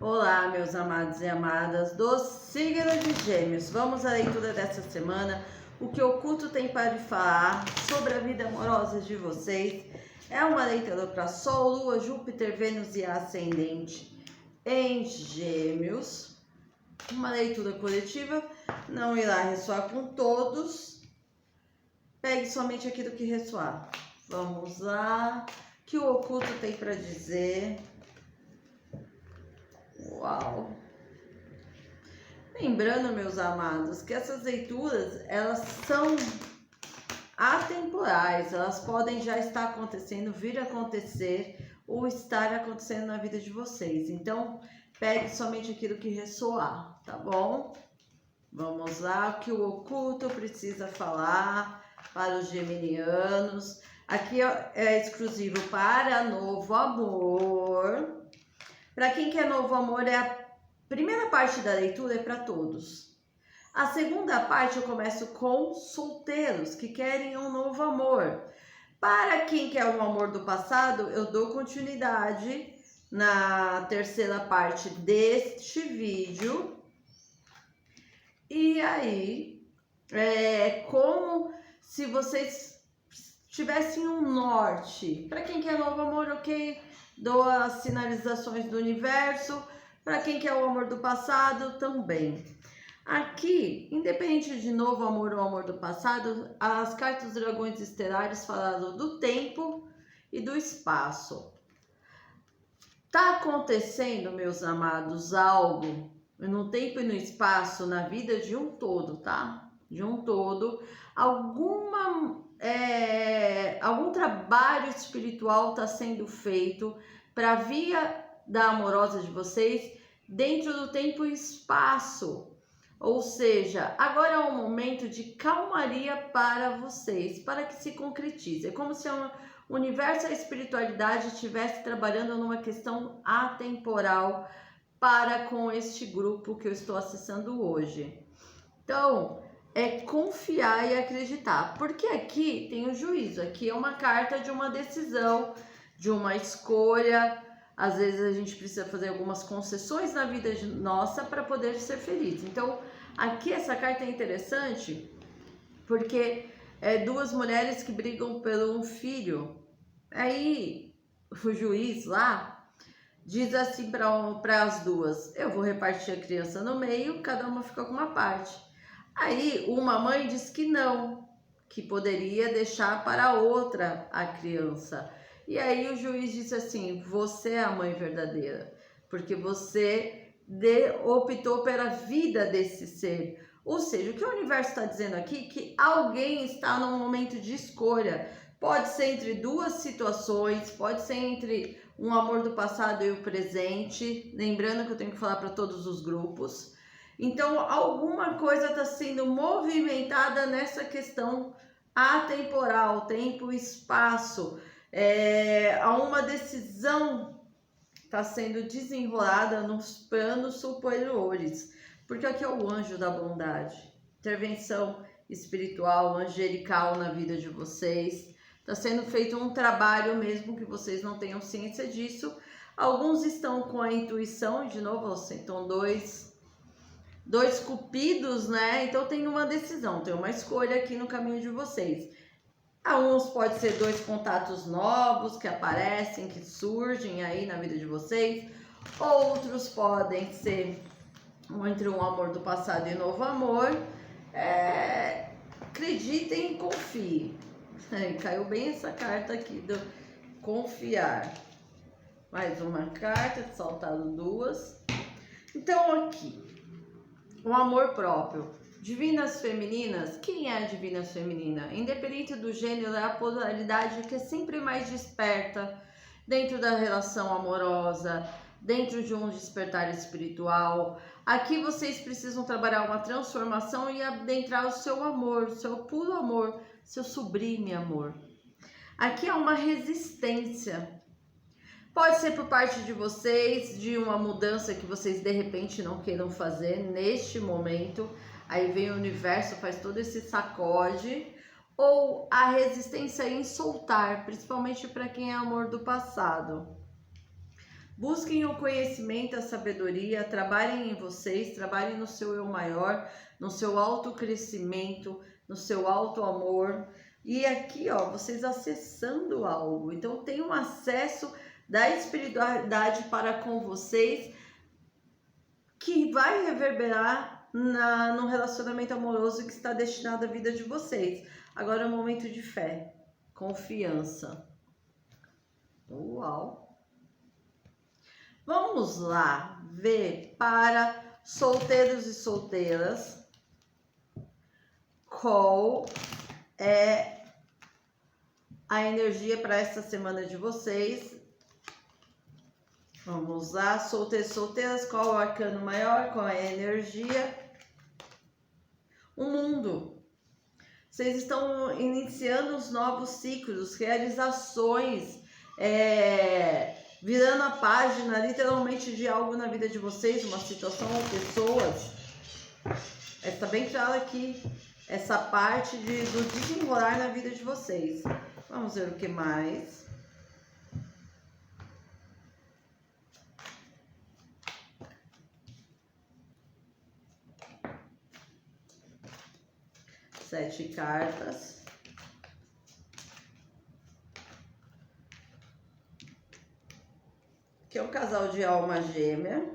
Olá, meus amados e amadas do signo de Gêmeos. Vamos à leitura dessa semana. O que o oculto tem para falar sobre a vida amorosa de vocês. É uma leitura para Sol, Lua, Júpiter, Vênus e Ascendente em Gêmeos. Uma leitura coletiva, não irá ressoar com todos. Pegue somente aquilo que ressoar. Vamos lá. O que o oculto tem para dizer? Uau! Lembrando, meus amados, que essas leituras, elas são atemporais, elas podem já estar acontecendo, vir a acontecer ou estar acontecendo na vida de vocês. Então, pegue somente aquilo que ressoar, tá bom? Vamos lá, o que o oculto precisa falar para os geminianos. Aqui é exclusivo para novo amor. Para quem quer novo amor, a primeira parte da leitura é para todos. A segunda parte eu começo com solteiros que querem um novo amor. Para quem quer um amor do passado, eu dou continuidade na terceira parte deste vídeo. E aí, é como se vocês tivessem um norte. Para quem quer novo amor, ok? Dou as sinalizações do universo. Para quem quer o amor do passado, também. Aqui, independente de novo amor ou amor do passado, as cartas dos dragões estelares falaram do tempo e do espaço. Tá acontecendo, meus amados, algo no tempo e no espaço, na vida de um todo, tá? De um todo, algum trabalho espiritual está sendo feito para a via da amorosa de vocês dentro do tempo e espaço. Ou seja, agora é um momento de calmaria para vocês, para que se concretize. É como se o universo e a espiritualidade estivesse trabalhando numa questão atemporal para com este grupo que eu estou acessando hoje. Então, é confiar e acreditar, porque aqui tem o juízo, aqui é uma carta de uma decisão, de uma escolha. Às vezes a gente precisa fazer algumas concessões na vida nossa para poder ser feliz. Então, aqui essa carta é interessante porque é duas mulheres que brigam por um filho. Aí o juiz lá diz assim para as duas: eu vou repartir a criança no meio, cada uma fica com uma parte. Aí uma mãe diz que não, que poderia deixar para a outra a criança. E aí o juiz disse assim: você é a mãe verdadeira, porque você optou pela vida desse ser. Ou seja, o que o universo está dizendo aqui? Que alguém está num momento de escolha. Pode ser entre duas situações, pode ser entre um amor do passado e o presente. Lembrando que eu tenho que falar para todos os grupos. Então, alguma coisa está sendo movimentada nessa questão atemporal, tempo e espaço. Há uma decisão está sendo desenrolada nos planos superiores, porque aqui é o anjo da bondade, intervenção espiritual, angelical na vida de vocês. Está sendo feito um trabalho mesmo que vocês não tenham ciência disso. Alguns estão com a intuição, de novo, então dois cupidos, né? Então tem uma decisão, tem uma escolha aqui no caminho de vocês. Alguns pode ser dois contatos novos que aparecem, que surgem aí na vida de vocês. Outros podem ser entre um amor do passado e novo amor. Acreditem e confiem. Caiu bem essa carta aqui do confiar. Mais uma carta, saltaram duas. Então aqui, o amor próprio. Divinas femininas, quem é a divina feminina? Independente do gênero, é a polaridade que é sempre mais desperta dentro da relação amorosa, dentro de um despertar espiritual. Aqui vocês precisam trabalhar uma transformação e adentrar o seu amor, o seu puro amor, seu sublime amor. Aqui há uma resistência. Pode ser por parte de vocês, de uma mudança que vocês de repente não queiram fazer neste momento. Aí vem o universo, faz todo esse sacode. Ou a resistência em soltar, principalmente para quem é amor do passado. Busquem o conhecimento, a sabedoria, trabalhem em vocês, trabalhem no seu eu maior, no seu autocrescimento, no seu auto-amor. E aqui, ó, vocês acessando algo. Então, tem um acesso da espiritualidade para com vocês que vai reverberar no relacionamento amoroso que está destinado à vida de vocês. Agora é um momento de fé, confiança. Uau! Vamos lá ver para solteiros e solteiras qual é a energia para esta semana de vocês. Vamos lá, solteiros e solteiras, qual o arcano maior, qual é a energia? O mundo. Vocês estão iniciando os novos ciclos, realizações, virando a página literalmente de algo na vida de vocês, uma situação ou pessoas. Está bem claro aqui essa parte do desenrolar na vida de vocês. Vamos ver o que mais. Sete cartas. Que é um casal de alma gêmea.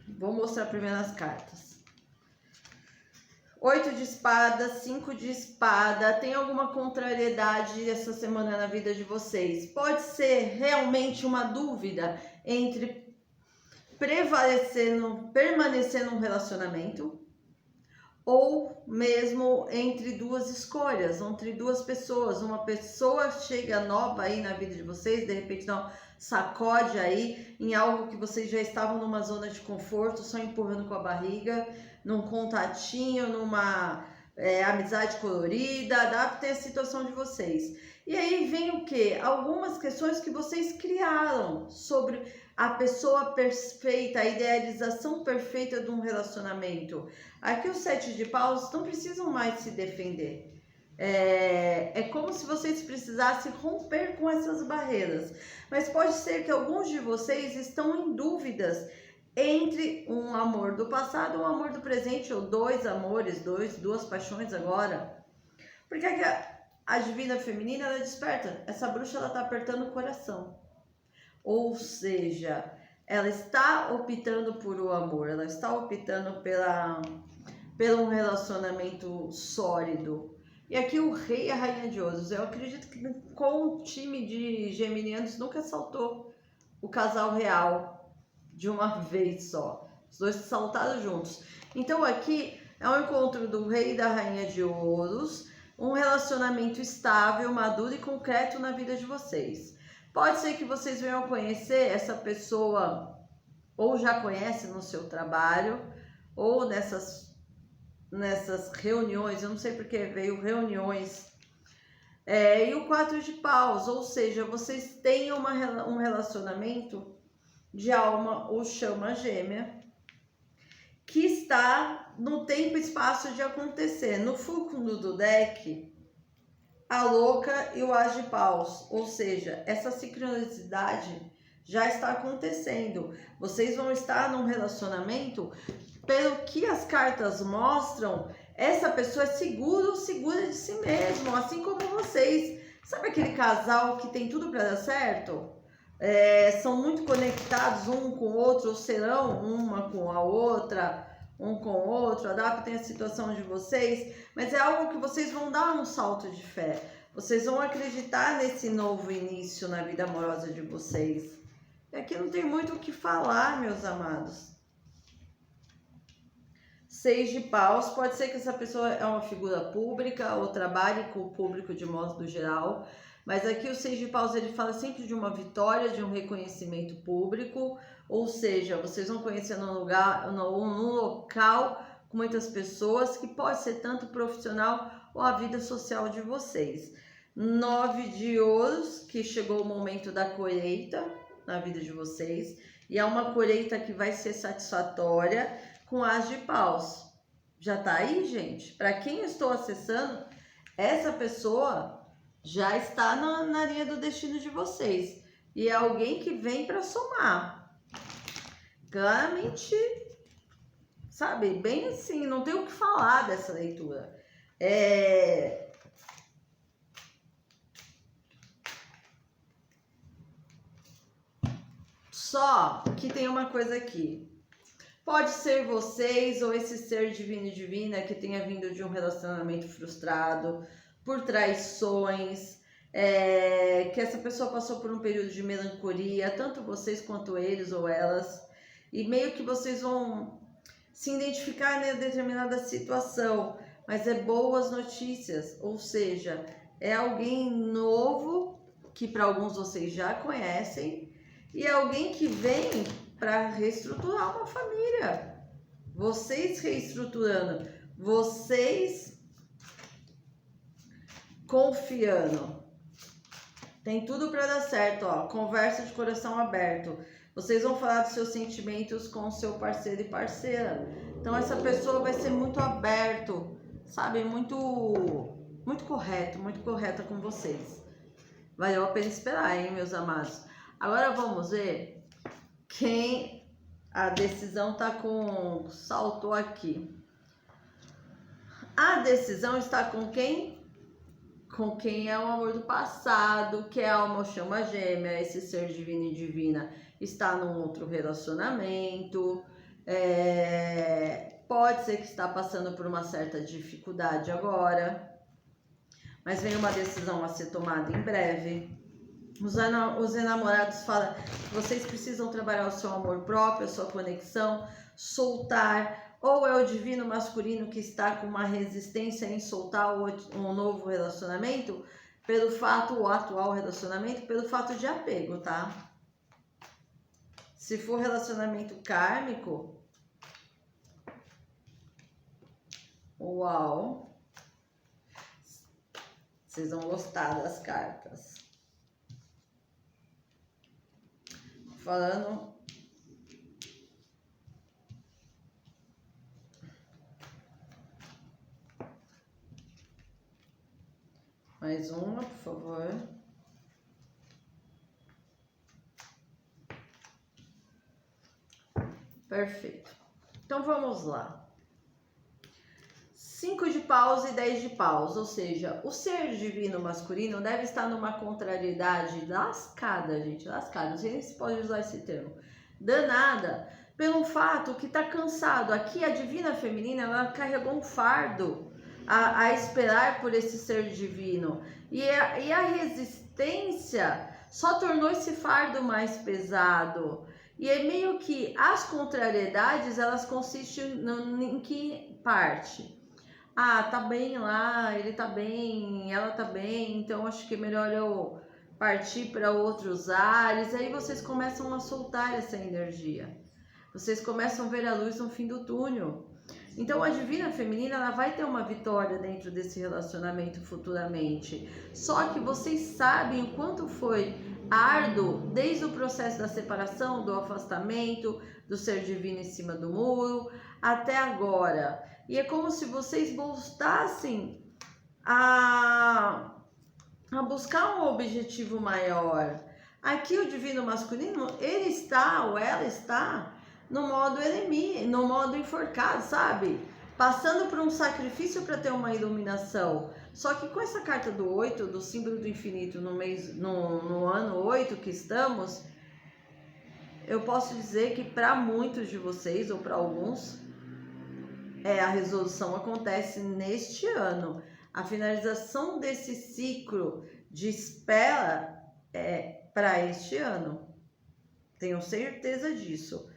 Vou mostrar primeiro as cartas. 8 de espada, 5 de espada. Tem alguma contrariedade essa semana na vida de vocês? Pode ser realmente uma dúvida entre permanecer num relacionamento ou mesmo entre duas escolhas, entre duas pessoas. Uma pessoa chega nova aí na vida de vocês, de repente não sacode aí em algo que vocês já estavam numa zona de conforto, só empurrando com a barriga, num contatinho, numa amizade colorida. Adaptem a situação de vocês. E aí vem o que? Algumas questões que vocês criaram sobre a pessoa perfeita, a idealização perfeita de um relacionamento. Aqui os 7 de paus não precisam mais se defender. É como se vocês precisassem romper com essas barreiras. Mas pode ser que alguns de vocês estão em dúvidas entre um amor do passado e um amor do presente, ou dois amores, duas paixões agora. Porque a divina feminina, ela desperta. Essa bruxa, ela tá apertando o coração. Ou seja, ela está optando por o amor, ela está optando pelo um relacionamento sólido. E aqui o rei e a rainha de ouros. Eu acredito que com o time de geminianos nunca saltou o casal real de uma vez só. Os dois saltaram juntos. Então aqui é um encontro do rei e da rainha de ouros, um relacionamento estável, maduro e concreto na vida de vocês. Pode ser que vocês venham conhecer essa pessoa, ou já conhecem no seu trabalho, ou nessas reuniões. Eu não sei porque veio reuniões. E o 4 de paus, ou seja, vocês têm um relacionamento de alma ou chama gêmea que está no tempo e espaço de acontecer. No fundo do deck, a louca e o as de paus, ou seja, essa sincronicidade já está acontecendo. Vocês vão estar num relacionamento, pelo que as cartas mostram, essa pessoa é segura de si mesmo, assim como vocês. Sabe aquele casal que tem tudo para dar certo? São muito conectados um com o outro, ou serão uma com a outra, um com o outro. Adaptem a situação de vocês, mas é algo que vocês vão dar um salto de fé. Vocês vão acreditar nesse novo início na vida amorosa de vocês. E aqui não tem muito o que falar, meus amados. 6 de paus, pode ser que essa pessoa é uma figura pública ou trabalhe com o público de modo geral, mas aqui o 6 de paus, ele fala sempre de uma vitória, de um reconhecimento público, ou seja, vocês vão conhecer num local com muitas pessoas, que pode ser tanto profissional ou a vida social de vocês. 9 de ouros, que chegou o momento da colheita na vida de vocês, e é uma colheita que vai ser satisfatória, com as de paus. Já tá aí, gente? Para quem eu estou acessando, essa pessoa já está na linha do destino de vocês. E é alguém que vem para somar. Claramente, sabe? Bem assim, não tem o que falar dessa leitura. Só que tem uma coisa aqui. Pode ser vocês ou esse ser divino e divina que tenha vindo de um relacionamento frustrado, por traições, que essa pessoa passou por um período de melancolia, tanto vocês quanto eles ou elas, e meio que vocês vão se identificar em determinada situação, mas é boas notícias, ou seja, é alguém novo que para alguns vocês já conhecem e é alguém que vem para reestruturar uma família. Vocês reestruturando, vocês confiando. Tem tudo para dar certo, ó. Conversa de coração aberto. Vocês vão falar dos seus sentimentos com o seu parceiro e parceira. Então essa pessoa vai ser muito aberto, sabe? Muito correta com vocês. Valeu a pena esperar, hein, meus amados? Agora vamos ver quem a decisão tá com... Saltou aqui. A decisão está com quem? Com quem é o amor do passado, que é a alma chama gêmea, esse ser divino e divina está num outro relacionamento, pode ser que está passando por uma certa dificuldade agora, mas vem uma decisão a ser tomada em breve. Os enamorados falam que vocês precisam trabalhar o seu amor próprio, a sua conexão, soltar, ou é o divino masculino que está com uma resistência em soltar um novo relacionamento, o atual relacionamento, pelo fato de apego, tá? Se for relacionamento kármico, uau, vocês vão gostar das cartas. Falando mais uma, por favor. Perfeito. Então vamos lá. 5 de paus e 10 de paus, ou seja, o ser divino masculino deve estar numa contrariedade lascada, gente, lascada, não sei nem se pode usar esse termo, danada, pelo fato que tá cansado. Aqui a divina feminina, ela carregou um fardo a esperar por esse ser divino, e a resistência só tornou esse fardo mais pesado. E é meio que as contrariedades, elas consistem em que parte? Ah, tá bem lá, ele tá bem, ela tá bem, então acho que é melhor eu partir para outros ares. Aí vocês começam a soltar essa energia. Vocês começam a ver a luz no fim do túnel. Então a divina feminina, ela vai ter uma vitória dentro desse relacionamento futuramente. Só que vocês sabem o quanto foi árduo desde o processo da separação, do afastamento, do ser divino em cima do muro, até agora. E é como se vocês voltassem a buscar um objetivo maior. Aqui o divino masculino, ele está ou ela está no modo eremita, no modo enforcado, sabe? Passando por um sacrifício para ter uma iluminação. Só que com essa carta do 8, do símbolo do infinito, no ano 8 que estamos, eu posso dizer que para muitos de vocês, ou para alguns, a resolução acontece neste ano. A finalização desse ciclo de espera é para este ano. Tenho certeza disso.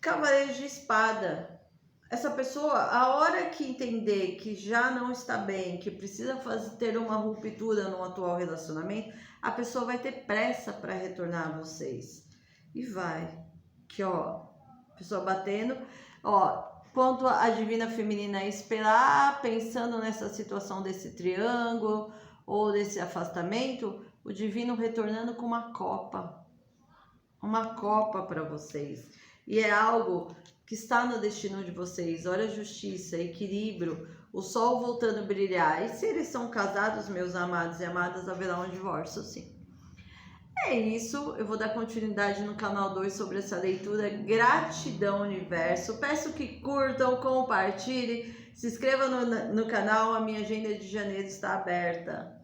Cavaleiro de espada. Essa pessoa, a hora que entender que já não está bem, que precisa ter uma ruptura no atual relacionamento, a pessoa vai ter pressa para retornar a vocês. E vai. Aqui, ó. Pessoa batendo. Ó, quanto a divina feminina esperar, pensando nessa situação desse triângulo ou desse afastamento, o divino retornando com uma copa para vocês. E é algo que está no destino de vocês. Olha a justiça, equilíbrio, o sol voltando a brilhar. E se eles são casados, meus amados e amadas, haverá um divórcio, sim. É isso, eu vou dar continuidade no canal 2 sobre essa leitura. Gratidão, universo. Peço que curtam, compartilhem, se inscrevam no canal. A minha agenda de janeiro está aberta.